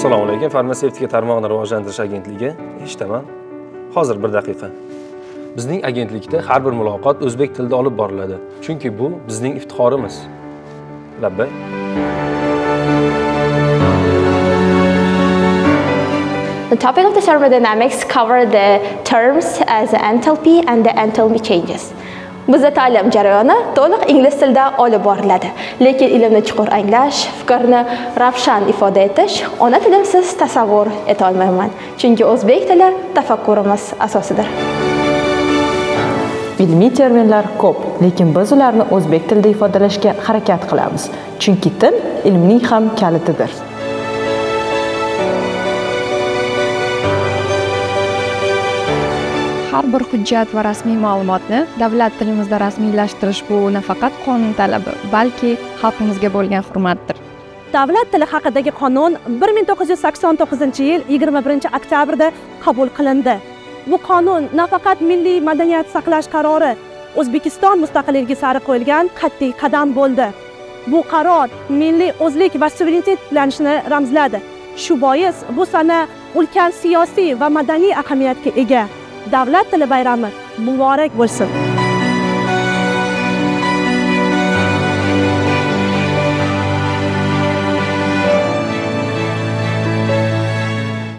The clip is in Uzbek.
Assalomu alaykum. Farmatsevtika tarmog'ini rivojlantirish agentligi. Eshitaman. Hozir bir daqiqa. Bizning agentlikda har bir muloqot o'zbek tilida olib boriladi. Chunki bu bizning iftixorimiz. Labbay. The topic of the thermodynamics cover the terms as enthalpy and the enthalpy changes. Bizda ta'lim jarayoni to'liq ingliz tilida olib boriladi. Lekin ilmni chuqur anglash, fikrni ravshan ifoda etish ona tilimsiz tasavvur eta olmayman. Chunki o'zbek tili tafakkurimiz asosidir. Ilmiy terminlar ko'p, lekin biz ularni o'zbek tilida ifodalashga harakat qilamiz. Chunki til ilmning ham kalitidir. Har bir hujjat va rasmiy ma'lumotni davlat tilimizda rasmiylashtirish bu nafaqat qonun talabi, balki xalqimizga bo'lgan hurmatdir. Davlat tili haqidagi qonun 1989-yil 21-oktyabrda qabul qilindi. Bu qonun nafaqat milliy madaniyat saqlash qarori, O'zbekiston mustaqilligi sari qo'yilgan qat'iy qadam bo'ldi. Bu qaror milliy o'zlik va suverenitet tiklanishini ramzladi. Shu bois bu sana ulkan siyosiy va madaniy ahamiyatga ega. Davlat tili bayrami muborak bo'lsin.